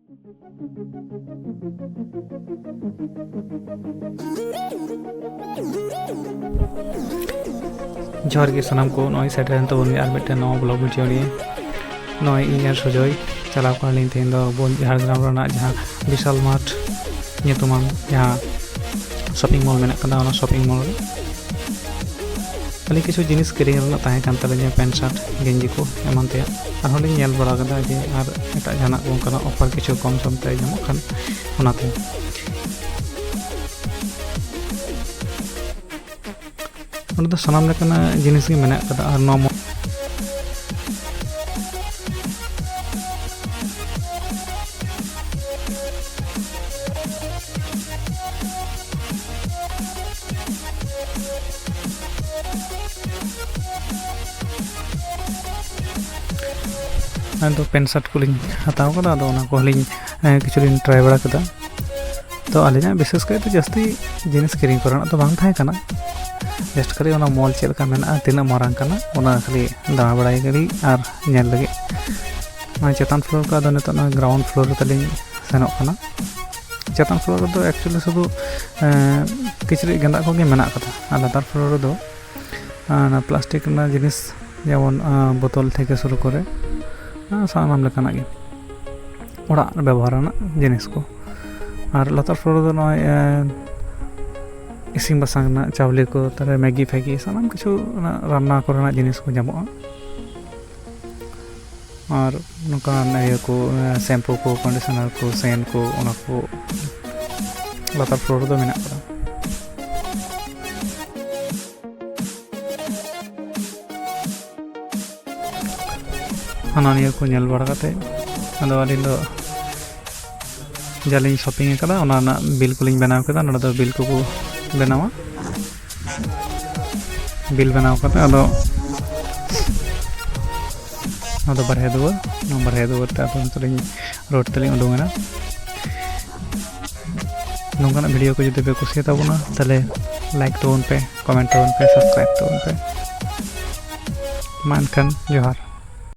जोहार गे सानाम को नॉय सेटरेन तबन are mitten नवा ब्लॉग वीडियो लिए नॉय इन सुजय चलाव कालीन तेन दो बोल झारग्राम रना जहां विशाल मार्ट नितुमान जहां शॉपिंग मॉल मेना कदा ओना शॉपिंग मॉल अली किछु जिनिस किरिंग रना ताहे कान तले पैंट शर्ट गेंजी को एमान ते आर होली नेल बड़ा कदा जे आर एटा जाना को कना ऑफर किछु कम सम ते जमो खान ओनाते उन दो सनाम लेकना जिनिस गे मेना कदा आर नो तो पेन शर्ट को हताव कदा अदो ओना को हलिंग किछुलिन ट्राई बड़ा कदा तो आलिना विशेष कर तो जस्ती जिनिस किरिंग करना तो बांग थाय कना जस्ट करी ओना मॉल चेल का मेना तिना मारांग कना ओना खाली दाड़ा बड़ाई गरी आर नेल लगे मा चेतान फ्लोर का अदो नितो ना ग्राउंड फ्लोर तलिंग सेनोक कना चेतान फ्लोर दो एक्चुअली शुधु किचरी गेंदा को गे मेना कदा आर लातार फ्लोर दो ना प्लास्टिक ना जिनिस जेमन बोतल थेके शुरू करे सानाम लेकाना गे ओड़ा व्यवहारना जिनिस को और लातार फ्लोर दो नय इसिंग बासांग ना चावले को तारे मैगी फैगी सानाम किछु रान्ना करना जिनिस को जामोआ और नोकान इया को शैम्पू को कंडीशनर को सेन को ओना को लातार फ्लोर दो मेना करा हानानिया को नेल बड़ा काते अदो आलिन दो जालिन शॉपिंग कदा ओना ना बिल को लिंग बनाव कदा नडा दो बिल को बनावा बिल बनाव कते अदो बारहे दो ता तलिंग रोड तलिंग उडुंगना नोंगाना वीडियो को जदि पे कुसिया ताबोना तले लाइक तोन पे कमेंट तोन पे सब्सक्राइब तोन पे मानखान जोहार।